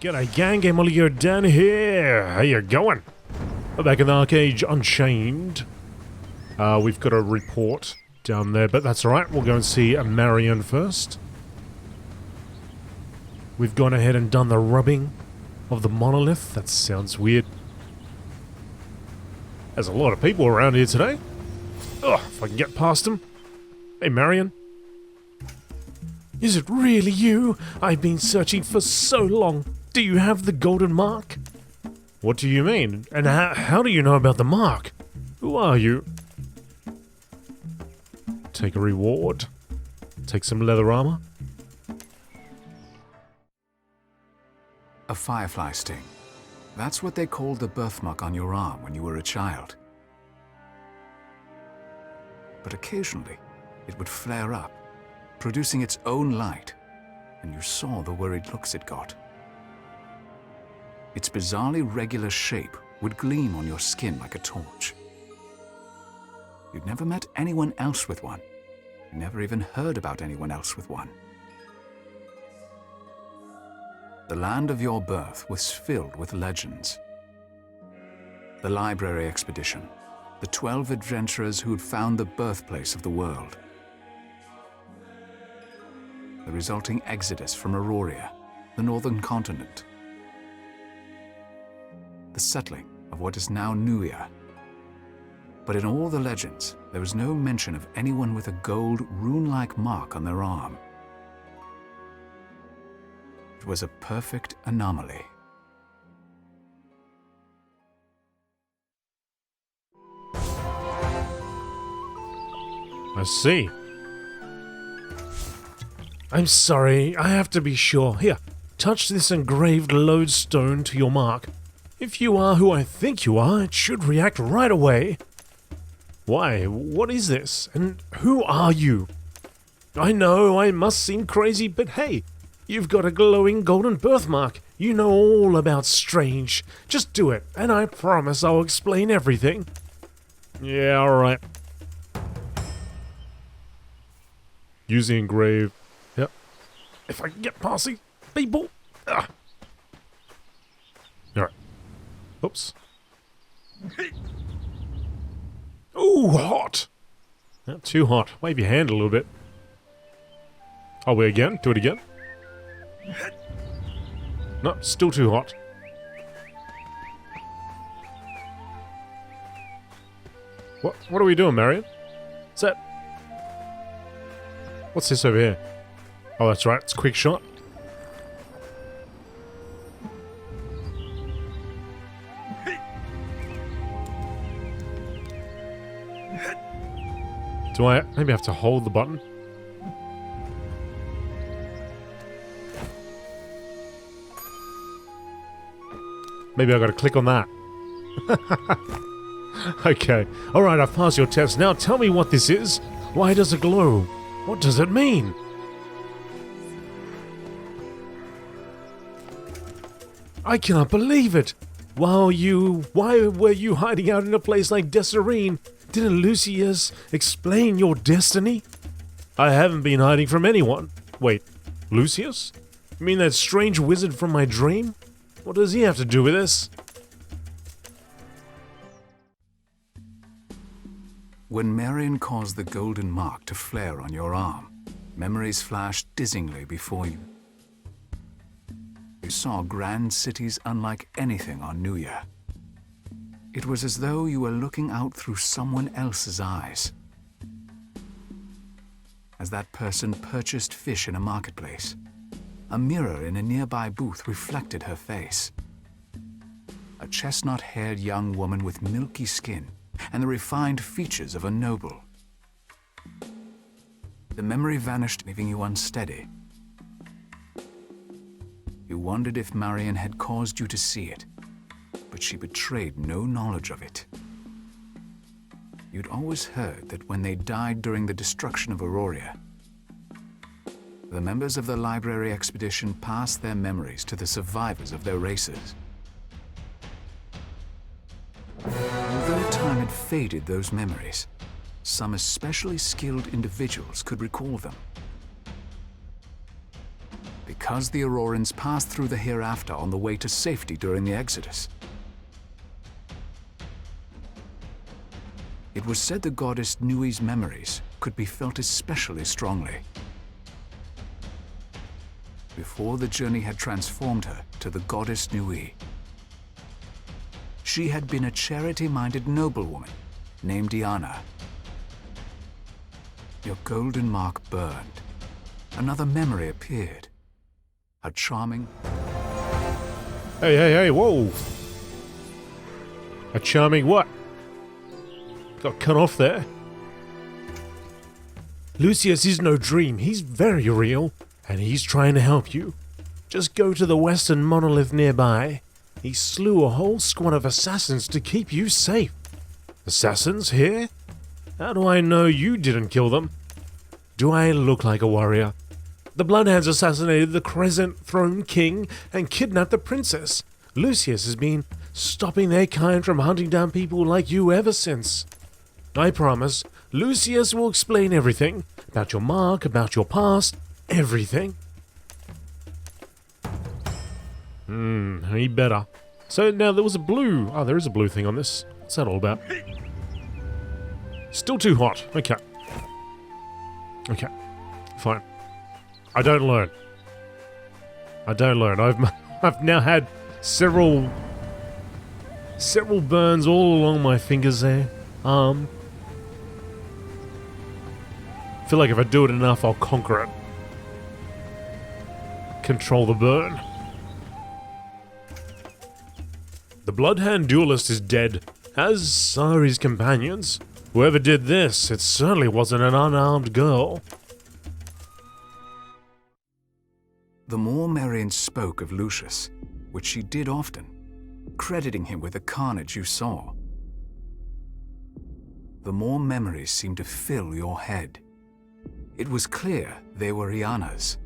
G'day gang, GameolioDan here. How you going? We're back in the ArcheAge Unchained. We've got a report down there, but that's alright. We'll go and see a Marian first. We've gone ahead and done the rubbing of the monolith. That sounds weird. There's a lot of people around here today. Ugh, if I can get past them. Hey, Marian. Is it really you? I've been searching for so long. Do you have the golden mark? What do you mean? And how do you know about the mark? Who are you? Take a reward. Take some leather armor. A firefly sting. That's what they called the birthmark on your arm when you were a child. But occasionally, it would flare up, producing its own light, and you saw the worried looks it got. Its bizarrely regular shape would gleam on your skin like a torch. You'd never met anyone else with one. You never even heard about anyone else with one. The land of your birth was filled with legends. The library expedition, the 12 adventurers who'd found the birthplace of the world. The resulting exodus from Aurora, the northern continent. The settling of what is now Nuya. But in all the legends, there was no mention of anyone with a gold rune-like mark on their arm. It was a perfect anomaly. I see. I'm sorry, I have to be sure. Here, touch this engraved lodestone to your mark. If you are who I think you are, it should react right away. Why? What is this? And who are you? I know, I must seem crazy, but hey, you've got a glowing golden birthmark. You know all about strange. Just do it, and I promise I'll explain everything. Yeah, alright. Use the engraved. Yep. If I can get past these people. Alright. Oops. Ooh, hot! Not too hot. Wave your hand a little bit. Oh, wait, again? Do it again. No, still too hot. What are we doing, Marian? What's that? What's this over here? Oh, that's right. It's a quick shot. Do I maybe have to hold the button? Maybe I gotta click on that. Okay. Alright, I've passed your test. Now tell me what this is. Why does it glow? What does it mean? I cannot believe it! Why were you hiding out in a place like Desireen? Didn't Lucius explain your destiny? I haven't been hiding from anyone. Wait, Lucius? You mean that strange wizard from my dream? What does he have to do with this? When Marian caused the golden mark to flare on your arm, memories flashed dizzyingly before you. You saw grand cities unlike anything on Nuya. It was as though you were looking out through someone else's eyes. As that person purchased fish in a marketplace, a mirror in a nearby booth reflected her face. A chestnut-haired young woman with milky skin and the refined features of a noble. The memory vanished, leaving you unsteady. You wondered if Marian had caused you to see it, but she betrayed no knowledge of it. You'd always heard that when they died during the destruction of Aurora, the members of the library expedition passed their memories to the survivors of their races. Although time had faded those memories, some especially skilled individuals could recall them. because the Aurorans passed through the hereafter on the way to safety during the Exodus. It was said the goddess Nui's memories could be felt especially strongly. Before the journey had transformed her to the goddess Nui, she had been a charity-minded noblewoman named Diana. Your golden mark burned. Another memory appeared. A charming... Hey, whoa! A charming what? Got cut off there. Lucius is no dream, he's very real, and he's trying to help you. Just go to the western monolith nearby. He slew a whole squad of assassins to keep you safe. Assassins here? How do I know you didn't kill them? Do I look like a warrior? The Bloodhounds assassinated the Crescent Throne King and kidnapped the princess. Lucius has been stopping their kind from hunting down people like you ever since. I promise, Lucius will explain everything. About your mark, about your past, everything. He better. So now there was a blue... Oh, there is a blue thing on this. What's that all about? Still too hot. Okay. Okay. Fine. I don't learn. I've now had several burns all along my fingers there. Feel like if I do it enough, I'll conquer it. Control the burn. The Bloodhound duelist is dead, as are his companions. Whoever did this, it certainly wasn't an unarmed girl. The more Marian spoke of Lucius, which she did often, crediting him with the carnage you saw, the more memories seemed to fill your head. It was clear they were Iana's.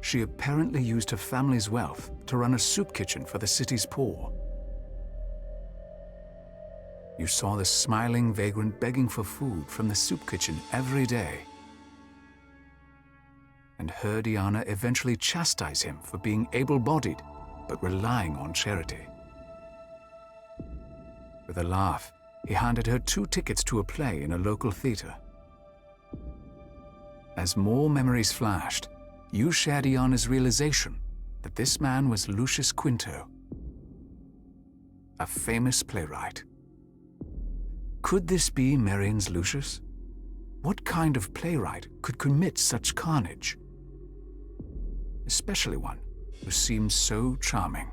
She apparently used her family's wealth to run a soup kitchen for the city's poor. You saw the smiling vagrant begging for food from the soup kitchen every day, and heard Iana eventually chastise him for being able-bodied but relying on charity. With a laugh, he handed her 2 tickets to a play in a local theater. As more memories flashed, you shared Iana's realization that this man was Lucius Quinto, a famous playwright. Could this be Marian's Lucius? What kind of playwright could commit such carnage? Especially one who seemed so charming.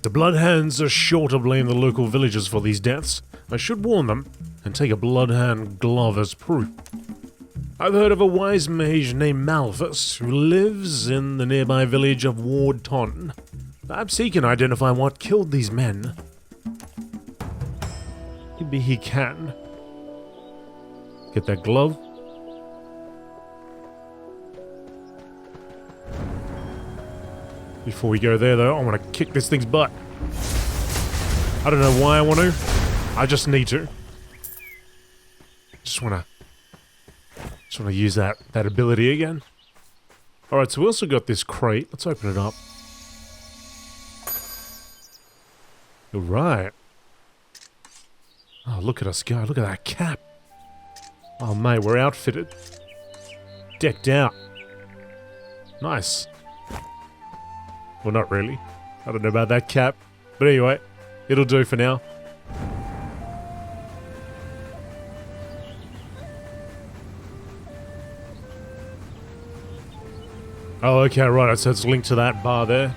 The Bloodhounds are sure to blame the local villagers for these deaths. I should warn them and take a Bloodhound glove as proof. I've heard of a wise mage named Malthus who lives in the nearby village of Wardton. Perhaps he can identify what killed these men. Maybe he can. Get that glove. Before we go there though, I want to kick this thing's butt. I don't know why I want to. I just need to. Just want to use that ability again. Alright, so we also got this crate. Let's open it up. Alright. Oh, look at us go. Look at that cap. Oh, mate, we're outfitted. Decked out. Nice. Well, not really. I don't know about that cap. But anyway, it'll do for now. Oh, okay, right. So it's linked to that bar there.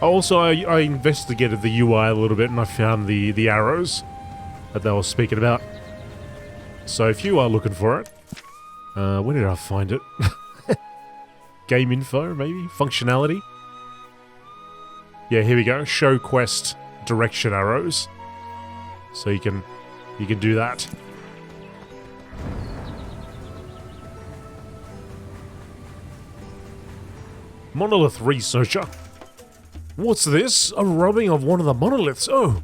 Also, I investigated the UI a little bit and I found the arrows that they were speaking about. So if you are looking for it, where did I find it? Game info, maybe? Functionality? Yeah, here we go. Show quest direction arrows. So you can do that. Monolith Researcher. What's this? A rubbing of one of the monoliths. Oh,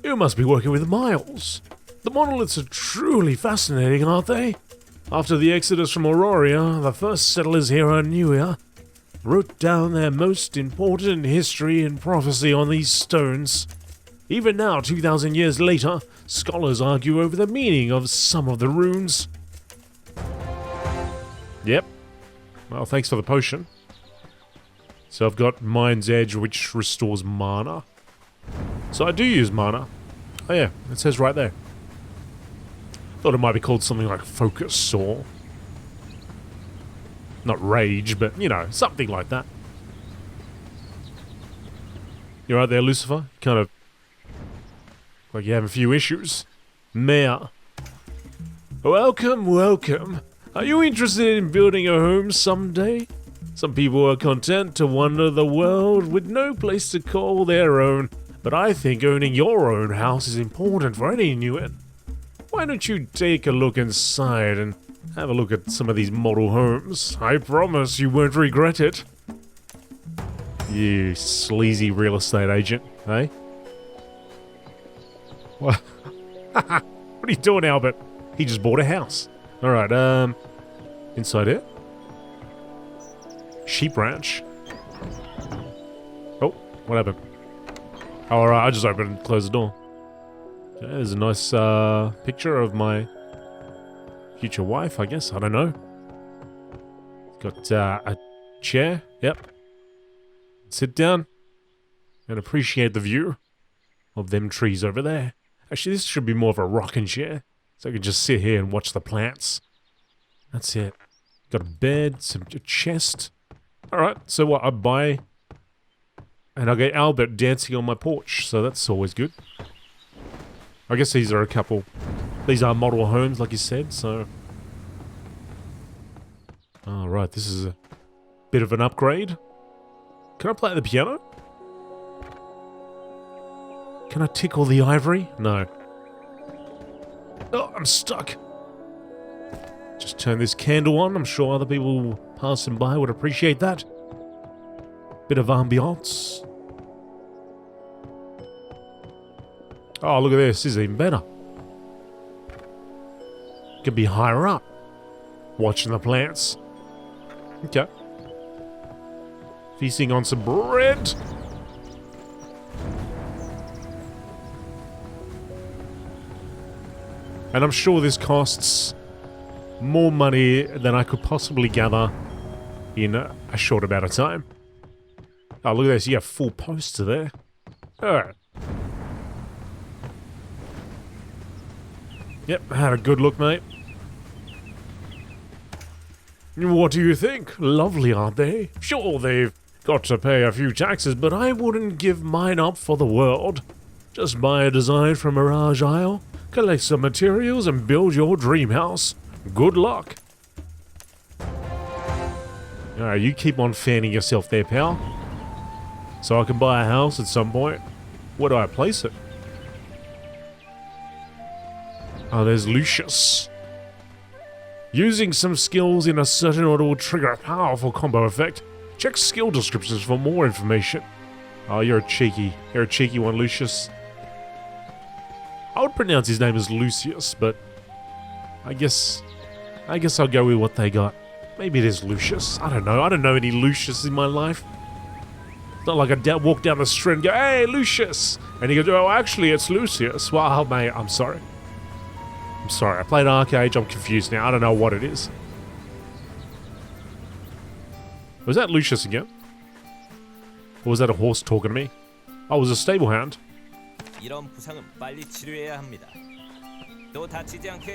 you must be working with Miles. The monoliths are truly fascinating, aren't they? After the exodus from Auroria, the first settlers here on Newia wrote down their most important history and prophecy on these stones. Even now, 2,000 years later, scholars argue over the meaning of some of the runes. Yep. Well, thanks for the potion. So I've got Mind's Edge, which restores mana. So I do use mana. Oh yeah, it says right there. Thought it might be called something like Focus or... not Rage, but, you know, something like that. You right there, Lucifer? Kind of... like you have a few issues. Mea. Welcome, welcome. Are you interested in building a home someday? Some people are content to wander the world with no place to call their own, but I think owning your own house is important for any Newian. Why don't you take a look inside and have a look at some of these model homes? I promise you won't regret it. You sleazy real estate agent, eh? What? What are you doing, Albert? He just bought a house. Alright, inside it. Sheep ranch. Oh, what happened? Oh, alright, I just opened and closed the door. Okay, there's a nice picture of my future wife, I guess. I don't know. Got a chair. Yep. Sit down and appreciate the view of them trees over there. Actually, this should be more of a rocking chair, so I can just sit here and watch the plants. That's it. Got a bed, a chest. Alright, so what? I buy... and I get Albert dancing on my porch, so that's always good. I guess these are a couple... these are model homes, like you said, so... Alright, this is a bit of an upgrade. Can I play the piano? Can I tickle the ivory? No. Oh, I'm stuck. Just turn this candle on. I'm sure other people passing by would appreciate that. Bit of ambiance. Oh, look at this. This is even better. Could be higher up. Watching the plants. Okay. Feasting on some bread. And I'm sure this costs more money than I could possibly gather in a short amount of time. Oh, look at this. You have full poster there. Alright. Yep, I had a good look, mate. What do you think? Lovely, aren't they? Sure, they've got to pay a few taxes, but I wouldn't give mine up for the world. Just buy a design from Mirage Isle, collect some materials, and build your dream house. Good luck. Alright, you keep on fanning yourself there, pal. So I can buy a house at some point. Where do I place it? Oh, there's Lucius. Using some skills in a certain order will trigger a powerful combo effect. Check skill descriptions for more information. Oh, you're a cheeky one, Lucius. I would pronounce his name as Lucius, but I guess I'll go with what they got. Maybe it is Lucius. I don't know. I don't know any Lucius in my life. It's not like I walk down the street and go, "Hey, Lucius!" and he goes, "Oh, actually, it's Lucius." Well, mate, I'm sorry. I'm sorry. I played ArcheAge. I'm confused now. I don't know what it is. Was that Lucius again? Or was that a horse talking to me? Oh, it was a stable hound.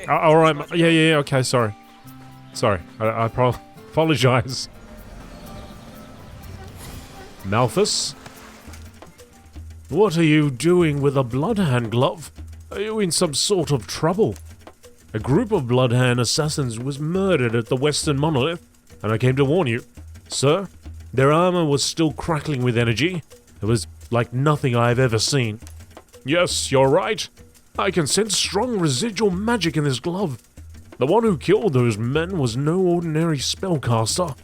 Alright, yeah, okay, sorry. Sorry, I apologize. Malthus? What are you doing with a bloodhound glove? Are you in some sort of trouble? A group of bloodhound assassins was murdered at the Western Monolith, and I came to warn you. Sir, their armor was still crackling with energy. It was like nothing I have ever seen. Yes, you're right. I can sense strong residual magic in this glove. The one who killed those men was no ordinary spellcaster.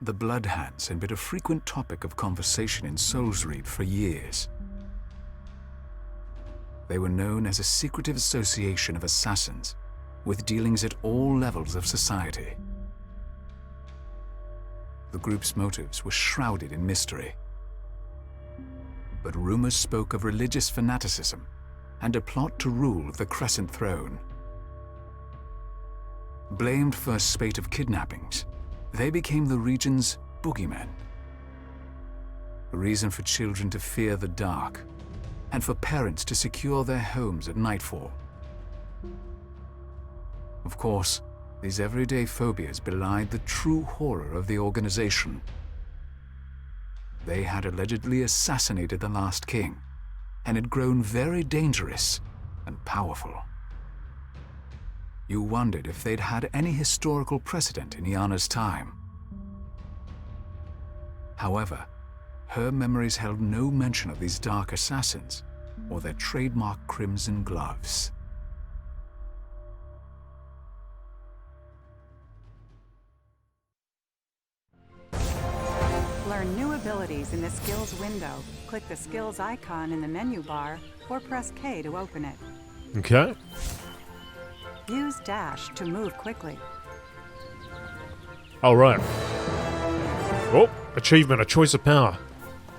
The Bloodhands had been a frequent topic of conversation in Souls Reap for years. They were known as a secretive association of assassins, with dealings at all levels of society. The group's motives were shrouded in mystery. But rumors spoke of religious fanaticism and a plot to rule the Crescent Throne. Blamed for a spate of kidnappings, they became the region's boogeymen. A reason for children to fear the dark, and for parents to secure their homes at nightfall. Of course, these everyday phobias belied the true horror of the organization. They had allegedly assassinated the last king, and had grown very dangerous and powerful. You wondered if they'd had any historical precedent in Iana's time. However, her memories held no mention of these dark assassins or their trademark crimson gloves. Learn new abilities in the skills window. Click the skills icon in the menu bar or press K to open it. Okay. Use dash to move quickly. All right. Oh, achievement, a choice of power.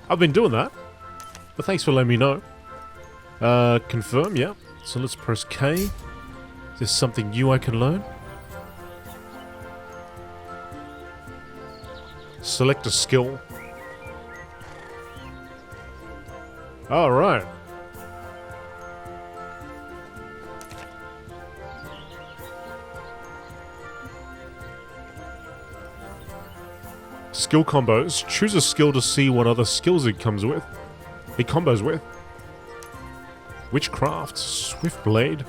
I've been doing that, but thanks for letting me know. Confirm, yeah. So let's press K. Is there something new I can learn? Select a skill. All right. Skill combos. Choose a skill to see what other skills it comes with. It combos with. Witchcraft, Swiftblade.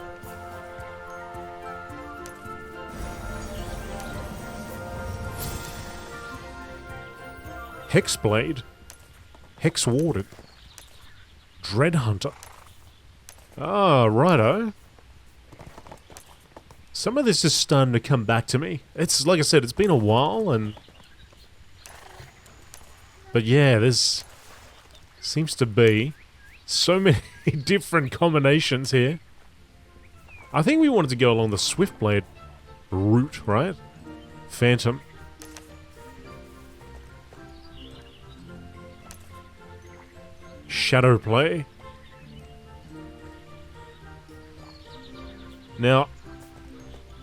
Hexblade. Hex Warded. Dread Hunter. Ah, righto. Some of this is starting to come back to me. It's, like I said, it's been a while and... But yeah, there's... Seems to be so many different combinations here. I think we wanted to go along the Swiftblade route, right? Phantom. Shadow play. Now,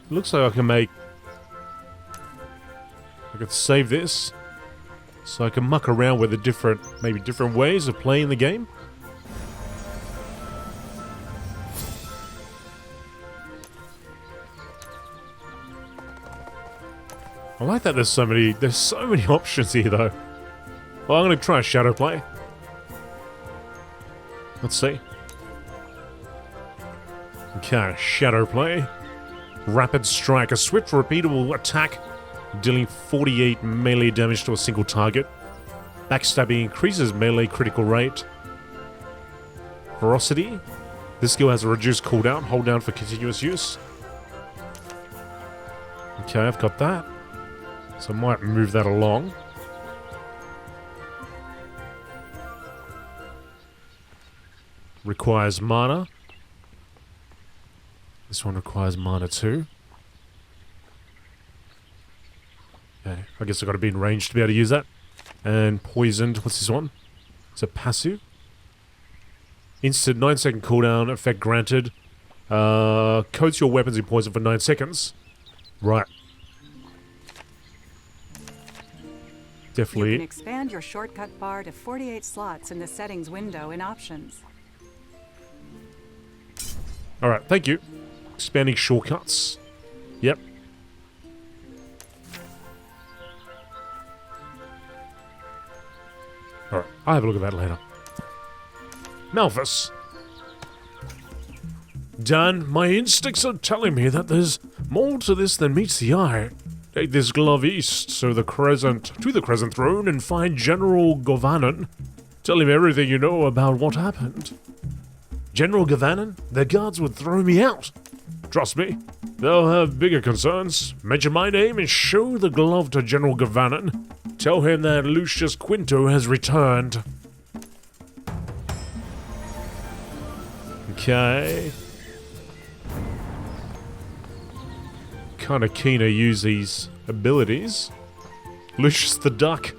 looks like I can make... I could save this, so I can muck around with the different, maybe different ways of playing the game. I like that there's so many options here though. Well, I'm going to try shadow play. Let's see. Okay, shadow play. Rapid strike, a swift repeatable attack, dealing 48 melee damage to a single target. Backstabbing increases melee critical rate. Ferocity. This skill has a reduced cooldown, hold down for continuous use. Okay, I've got that. So I might move that along. Requires mana. This one requires mana too. Okay, I guess I've got to be in range to be able to use that. And poisoned, what's this one? It's a passive. Instant 9-second cooldown, effect granted. Coats your weapons in poison for 9 seconds. Right. Definitely. You can expand your shortcut bar to 48 slots in the settings window in options. Alright, thank you. Expanding shortcuts. Yep. Alright, I'll have a look at that later. Malphus. Dan, my instincts are telling me that there's more to this than meets the eye. Take this glove east to the Crescent Throne and find General Govannon. Tell him everything you know about what happened. General Govannon? The guards would throw me out. Trust me, they'll have bigger concerns. Mention my name and show the glove to General Gavanin. Tell him that Lucius Quinto has returned. Okay. Kinda keen to use these abilities. Lucius the Duck.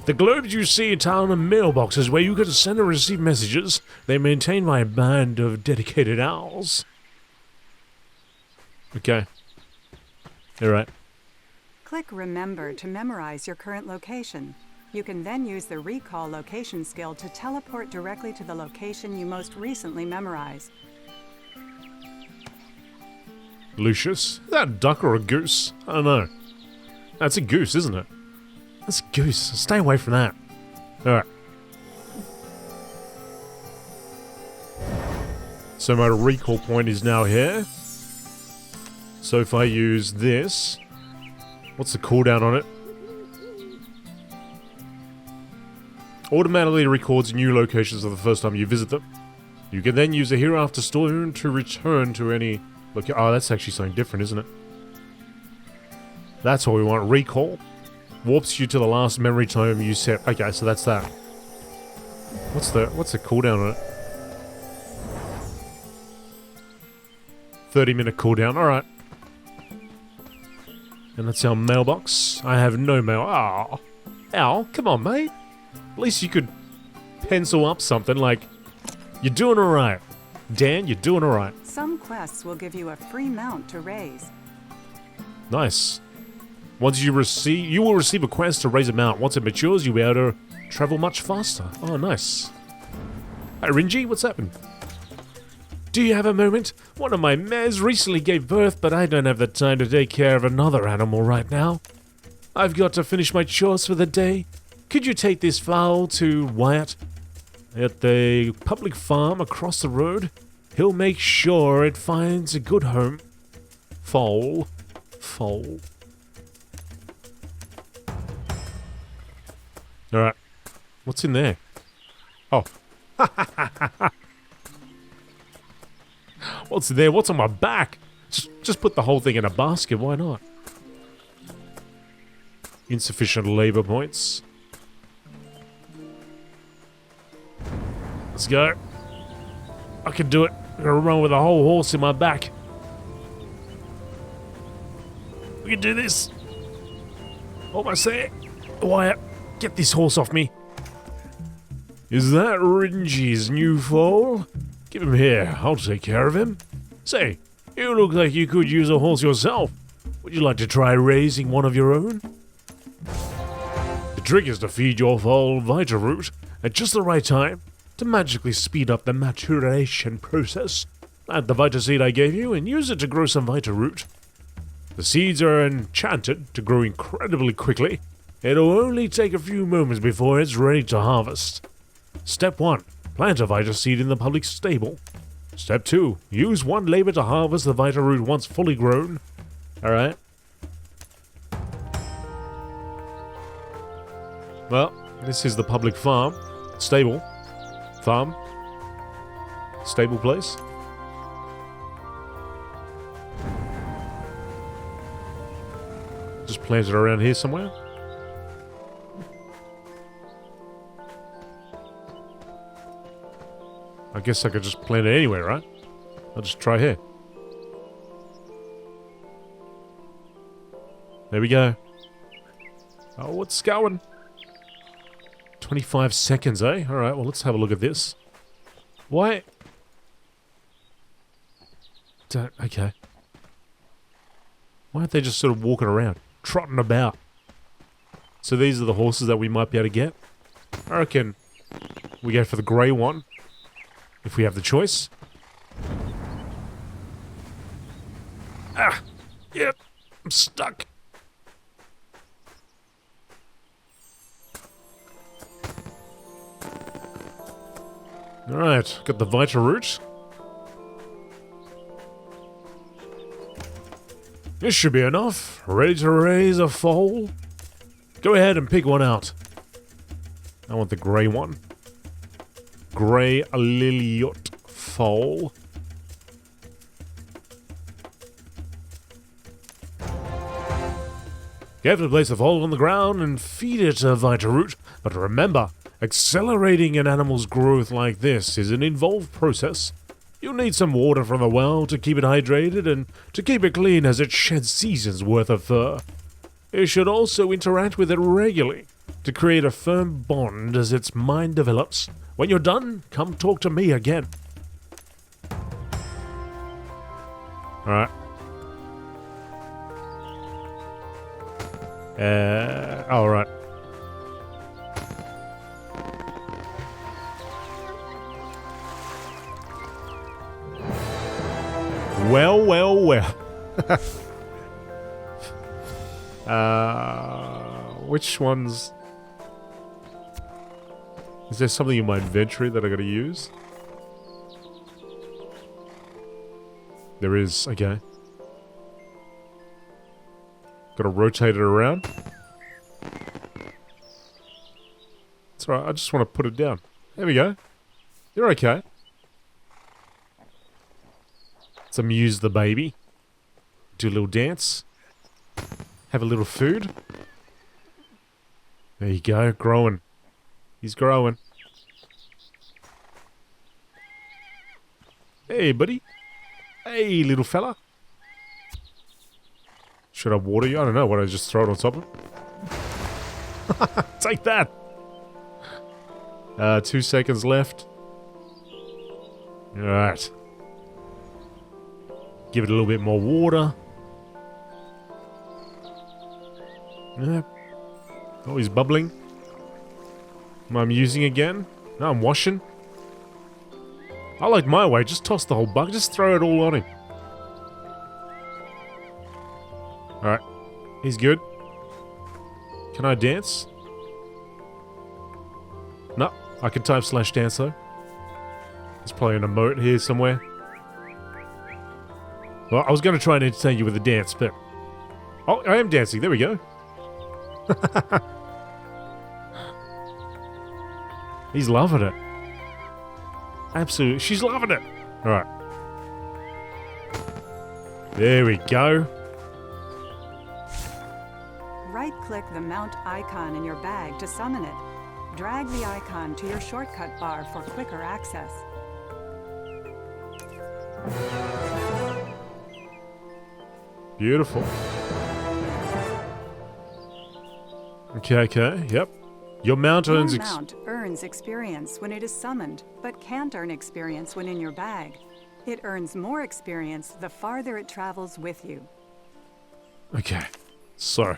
The globes you see in town are mailboxes where you can send and receive messages. They're maintained by a band of dedicated owls. Okay. Alright. Click Remember to memorize your current location. You can then use the Recall Location skill to teleport directly to the location you most recently memorized. Lucius? Is that a duck or a goose? I don't know. That's a goose, isn't it? That's a goose. Stay away from that. Alright. So my recall point is now here. So if I use this... What's the cooldown on it? Automatically records new locations of the first time you visit them. You can then use the Hereafter Stone to return to any... Oh, that's actually something different, isn't it? That's what we want. Recall. Warps you to the last memory tome you set. Okay, so that's that. What's the cooldown on it? 30-minute cooldown. Alright. And that's our mailbox. I have no mail. Oh. Al, come on, mate. At least you could pencil up something like, you're doing alright. Dan, you're doing alright. Some quests will give you a free mount to raise. Nice. Once you will receive a quest to raise a mount. Once it matures, you'll be able to travel much faster. Oh, nice. Hey, Ringy, what's happened? Do you have a moment? One of my mares recently gave birth, but I don't have the time to take care of another animal right now. I've got to finish my chores for the day. Could you take this fowl to Wyatt at the public farm across the road? He'll make sure it finds a good home. Foal. Foal. Alright. What's in there? Oh. What's there? What's on my back? Just put the whole thing in a basket. Why not? Insufficient labor points. Let's go. I can do it. I'm gonna run with a whole horse in my back. We can do this. Almost there. Wyatt, get this horse off me. Is that Ringy's new foal? Give him here. I'll take care of him. Say, you look like you could use a horse yourself. Would you like to try raising one of your own? The trick is to feed your foal Vita Root at just the right time to magically speed up the maturation process. Plant the Vita seed I gave you and use it to grow some Vita Root. The seeds are enchanted to grow incredibly quickly. It'll only take a few moments before it's ready to harvest. Step 1. Plant a Vita seed in the public stable. Step 2. Use one labor to harvest the Vita Root once fully grown. Alright. Well, this is the public farm. Stable. Farm. Stable place. Just plant it around here somewhere. I guess I could just plant it anywhere, right? I'll just try here. There we go. Oh, what's going? 25 seconds, eh? Alright, well, let's have a look at this. Why? Okay. Why aren't they just sort of walking around? Trotting about? So these are the horses that we might be able to get. I reckon we go for the grey one. If we have the choice. Ah! Yep! I'm stuck! Alright, got the Vita Root. This should be enough. Ready to raise a foal? Go ahead and pick one out. I want the grey one. Grey Liliot foal. Carefully place the foal on the ground and feed it a Vita root. But remember, accelerating an animal's growth like this is an involved process. You'll need some water from the well to keep it hydrated and to keep it clean as it sheds seasons worth of fur. You should also interact with it regularly to create a firm bond as its mind develops. When you're done, come talk to me again. Alright. Alright. Well, well, well. Which ones? Is there something in my inventory that I gotta use? There is, okay. Gotta rotate it around. It's alright, I just want to put it down. There we go. You're okay. Let's amuse the baby. Do a little dance. Have a little food. There you go, growing. He's growing. Hey, buddy. Hey, little fella. Should I water you? I don't know. What, I just throw it on top of him? Take that. 2 seconds left. Alright. Give it a little bit more water. Yeah. Oh, he's bubbling. I'm using again. No, I'm washing. I like my way. Just toss the whole bucket. Just throw it all on him. Alright. He's good. Can I dance? No. I can type /dance though. There's probably an emote here somewhere. Well, I was going to try and entertain you with a dance, but... Oh, I am dancing. There we go. He's loving it. Absolutely. She's loving it. Alright. There we go. Right-click the mount icon in your bag to summon it. Drag the icon to your shortcut bar for quicker access. Beautiful. Okay, yep. Your mount earns experience when it is summoned, but can't earn experience when in your bag. It earns more experience the farther it travels with you. Okay, so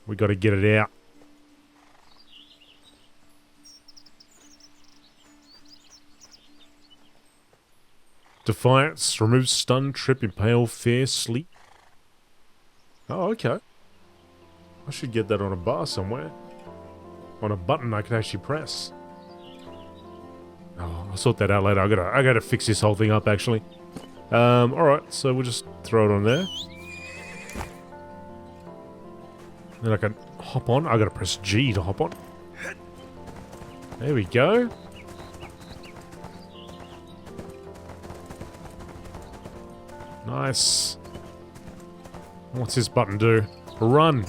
we got to get it out. Defiance, remove stun, trip, impale, fear, sleep. Oh, okay. I should get that on a bar somewhere. On a button I can actually press. Oh, I'll sort that out later. I gotta fix this whole thing up actually. Alright, so we'll just throw it on there. Then I can hop on. I gotta press G to hop on. There we go. Nice. What's this button do? Run.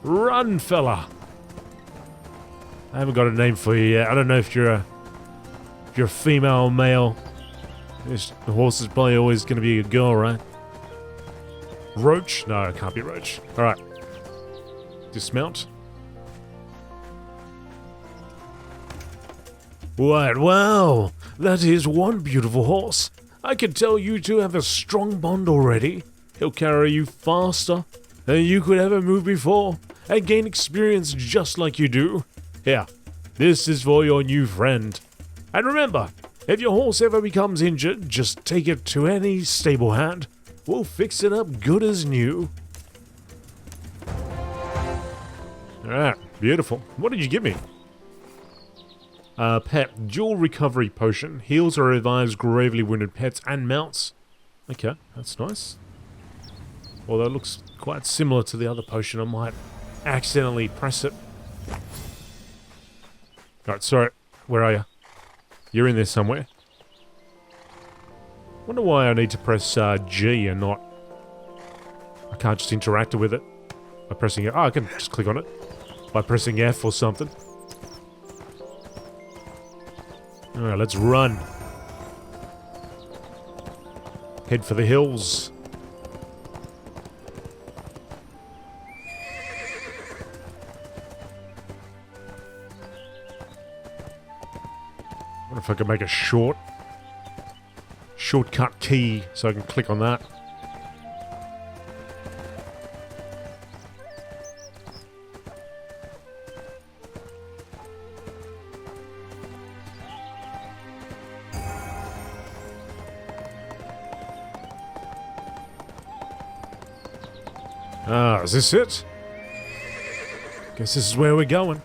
Run, fella. I haven't got a name for you yet. I don't know if you're a female or male. The horse is probably always going to be a girl, right? Roach? No, it can't be Roach. Alright. Dismount. Right, well, that is one beautiful horse. I can tell you two have a strong bond already. He'll carry you faster than you could ever move before, and gain experience just like you do. Here, this is for your new friend. And remember, if your horse ever becomes injured, just take it to any stable hand. We'll fix it up good as new. Alright, beautiful. What did you give me? Pet, dual recovery potion. Heals or revives gravely wounded pets and mounts. Okay, that's nice. Well, that looks quite similar to the other potion. I might accidentally press it. Alright, sorry. Where are you? You're in there somewhere. Wonder why I need to press G and not I can't just interact with it by pressing it. Oh, I can just click on it by pressing F or something. Alright, let's run. Head for the hills. I wonder if I can make a shortcut key so I can click on that. Ah, is this it? Guess this is where we're going.